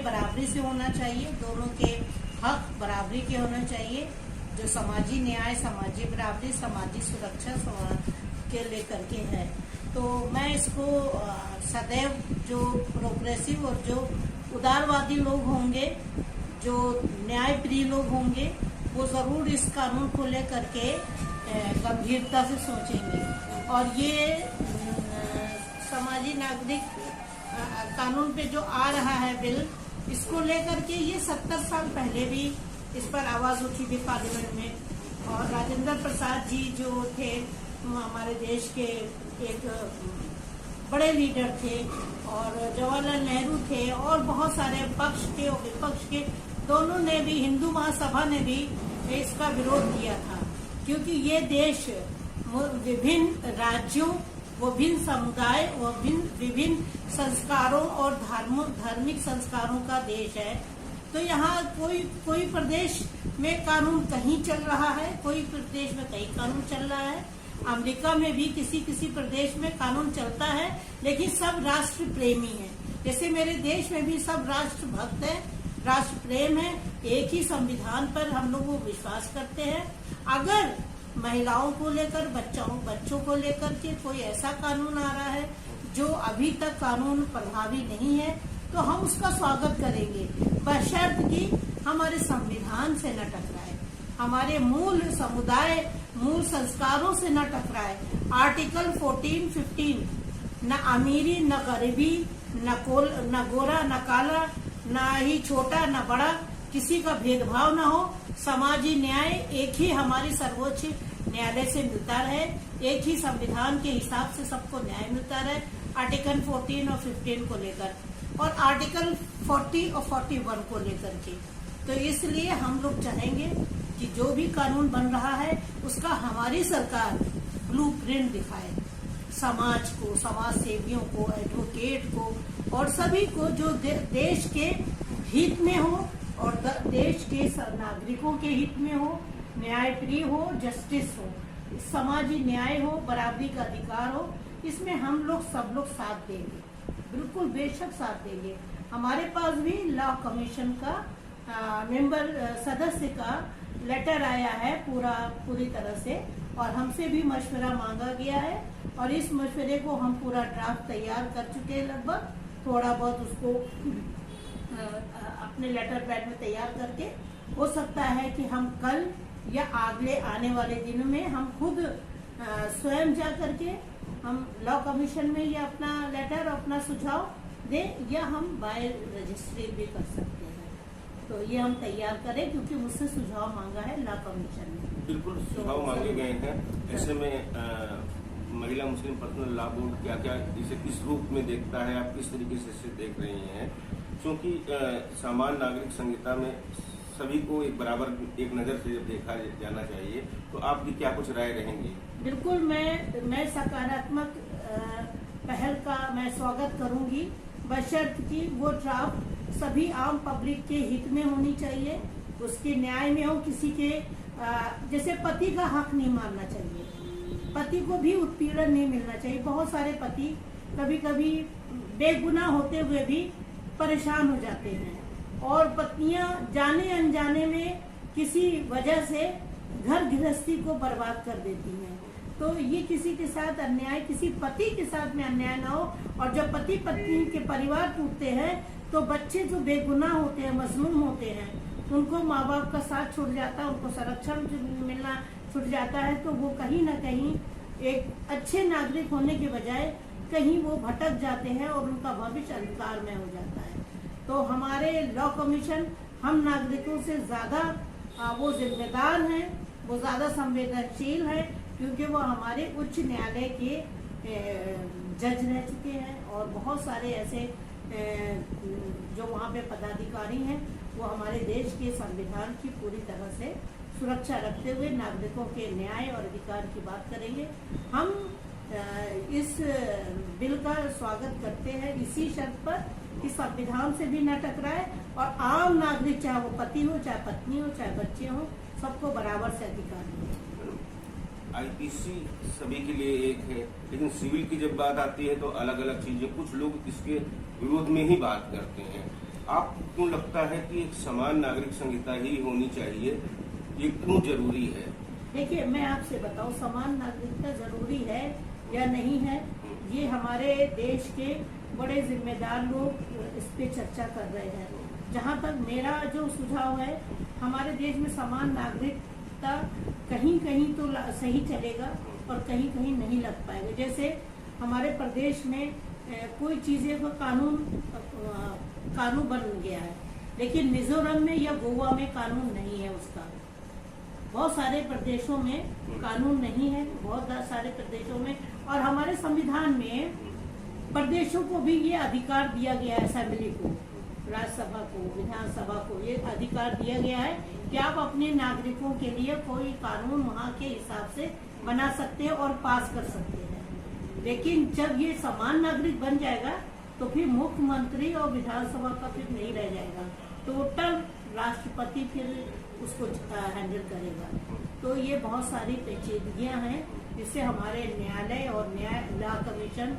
बराबरी से होना चाहिए, दोनों के हक बराबरी के होने चाहिए। जो समाजी न्याय, समाजी बराबरी, समाजी सुरक्षा के लेकर के है, तो मैं इसको सदैव जो प्रोग्रेसिव और जो उदारवादी लोग होंगे, जो न्याय प्रिय लोग होंगे, वो जरूर इस कानून को लेकर के गंभीरता से सोचेंगे। और ये समाजी नागरिक कानून पे जो आ रहा है बिल, इसको लेकर के ये 70 साल पहले भी इस पर आवाज उठी थी पार्लियामेंट में। और राजेंद्र प्रसाद जी जो थे हमारे देश के एक बड़े लीडर थे, और जवाहरलाल नेहरू थे, और बहुत सारे पक्ष के और विपक्ष के दोनों ने भी, हिंदू महासभा ने भी इसका विरोध किया था। क्योंकि ये देश विभिन्न राज्यों, विभिन्न समुदाय और विभिन्न संस्कारों और धार्मिक संस्कारों का देश है। तो यहाँ कोई प्रदेश में कानून कहीं चल रहा है, कोई प्रदेश में कहीं कानून चल रहा है। अमेरिका में भी किसी प्रदेश में कानून चलता है, लेकिन सब राष्ट्र प्रेमी है। जैसे मेरे देश में भी सब राष्ट्र भक्त है, राष्ट्र प्रेम है, एक ही संविधान पर हम लोग वो विश्वास करते हैं। अगर महिलाओं को लेकर, बच्चों को लेकर के कोई ऐसा कानून आ रहा है जो अभी तक कानून प्रभावी नहीं है, तो हम उसका स्वागत करेंगे, बशर्त कि हमारे संविधान से न टकराए, हमारे मूल समुदाय, मूल संस्कारों से न टकराए। आर्टिकल 14, 15, न अमीरी न गरीबी, न गोरा न काला, न ही छोटा न बड़ा, किसी का भेदभाव न हो। समाजी न्याय एक ही हमारी सर्वोच्च न्यायालय से मिलता रहे, एक ही संविधान के हिसाब से सबको न्याय मिलता रहे। आर्टिकल 14 और 15 को लेकर, और आर्टिकल 40 और 41 को लेकर के। तो इसलिए हम लोग चाहेंगे कि जो भी कानून बन रहा है उसका हमारी सरकार ब्लूप्रिंट दिखाए, समाज को, समाज सेवियों को, एडवोकेट को और सभी को, जो देश के हित में हो और देश के नागरिकों के हित में हो, न्यायप्रिय हो, जस्टिस हो, समाजी न्याय हो, बराबरी का अधिकार हो। इसमें हम लोग सब लोग साथ देंगे, बिल्कुल बेशक साथ देंगे। हमारे पास भी लॉ कमीशन का सदस्य का लेटर आया है पूरी तरह से, और हमसे भी मशवरा मांगा गया है, और इस मशवरे को हम पूरा ड्राफ्ट तैयार कर चुके हैं। लगभग थोड़ा बहुत उसको अपने लेटर पैड में तैयार करके, हो सकता है कि हम कल या अगले आने वाले दिनों में हम खुद स्वयं जा करके हम लॉ कमीशन में ये अपना लेटर, अपना सुझाव दें, या हम बाय रजिस्ट्री भी कर सकते हैं। तो ये हम तैयार करें, क्योंकि मुझसे सुझाव मांगा है लॉ कमीशन ने। बिल्कुल सुझाव मांगे गए हैं। ऐसे में महिला मुस्लिम पर्सनल लॉ बोर्ड क्या क्या इसे किस रूप में देखता है, आप किस तरीके से इसे देख रहे हैं? क्योंकि सामान्य नागरिक संहिता में सभी को एक बराबर एक नजर से जब देखा जाना चाहिए, तो आपकी क्या कुछ राय रहेंगी? बिल्कुल, मैं सकारात्मक पहल का मैं स्वागत करूंगी, बशर्त कि वो ड्राफ्ट सभी आम पब्लिक के हित में होनी चाहिए, उसके न्याय में हो। किसी के जैसे पति का हक नहीं मारना चाहिए, पति को भी उत्पीड़न नहीं मिलना चाहिए। बहुत सारे पति कभी कभी बेगुनाह होते हुए भी परेशान हो जाते हैं, और पत्नियां जाने अनजाने में किसी वजह से घर गृहस्थी को बर्बाद कर देती हैं। तो ये किसी के साथ अन्याय, किसी पति के साथ में अन्याय ना हो। और जब पति पत्नी के परिवार टूटते हैं, तो बच्चे जो बेगुनाह होते हैं, मजलूम होते हैं, उनको माँ बाप का साथ छूट जाता है, उनको संरक्षण मिलना छूट जाता है। तो वो कहीं ना कहीं एक अच्छे नागरिक होने के बजाय कहीं वो भटक जाते हैं, और उनका भविष्य अंधकार में हो जाता है। तो हमारे लॉ कमीशन हम नागरिकों से ज्यादा वो जिम्मेदार हैं, वो ज्यादा संवेदनशील हैं, क्योंकि वो हमारे उच्च न्यायालय के जज रह चुके हैं, और बहुत सारे ऐसे जो वहाँ पे पदाधिकारी हैं, वो हमारे देश के संविधान की पूरी तरह से सुरक्षा रखते हुए नागरिकों के न्याय और अधिकार की बात करेंगे। हम इस बिल का स्वागत करते हैं, इसी शर्त पर कि संविधान से भी न टकराए, और आम नागरिक, चाहे वो पति हो, चाहे पत्नी हो, चाहे बच्चे हो, सबको बराबर से अधिकार मिले। आईपीसी सभी के लिए एक है, लेकिन सिविल की जब बात आती है तो अलग अलग चीजें, कुछ लोग इसके विरोध में ही बात करते हैं। आप क्यों लगता है कि एक समान नागरिक संहिता ही होनी चाहिए, ये क्यों जरूरी है? देखिए, मैं आपसे बताऊं, समान नागरिकता जरूरी है या नहीं है, ये हमारे देश के बड़े जिम्मेदार लोग इस पे चर्चा कर रहे हैं। जहाँ तक मेरा जो सुझाव है, हमारे देश में समान नागरिकता कहीं कहीं तो सही चलेगा और कहीं कहीं नहीं लग पाएगा। जैसे हमारे प्रदेश में कोई चीजें का कानून बन गया है, लेकिन मिजोरम में या गोवा में कानून नहीं है उसका। बहुत सारे प्रदेशों में कानून नहीं है, बहुत सारे प्रदेशों में, और हमारे संविधान में प्रदेशों को भी ये अधिकार दिया गया है, असेंबली को, राज्यसभा को, विधानसभा को ये अधिकार दिया गया है कि आप अपने नागरिकों के लिए कोई कानून वहाँ के हिसाब से बना सकते हैं और पास कर सकते हैं। लेकिन जब ये समान नागरिक बन जाएगा तो फिर मुख्यमंत्री और विधानसभा का फिर नहीं रह जाएगा, टोटल राष्ट्रपति फिर उसको हैंडल करेगा। तो ये बहुत सारी पेचीदगियां हैं जिससे हमारे न्यायालय और न्याय लॉ कमीशन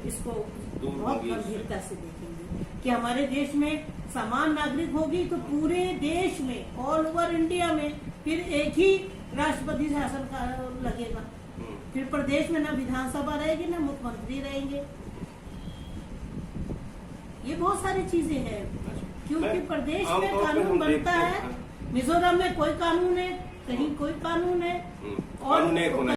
इसको बहुत गंभीरता से देखेंगे कि हमारे देश में समान नागरिक होगी तो पूरे देश में, ऑल ओवर इंडिया में फिर एक ही राष्ट्रपति शासन का लगेगा। फिर प्रदेश में ना विधानसभा रहेगी ना मुख्यमंत्री रहेंगे। ये बहुत सारी चीजें हैं, क्योंकि प्रदेश में कानून बनता है, मिजोरम में कोई कानून है, कहीं कोई कानून है, और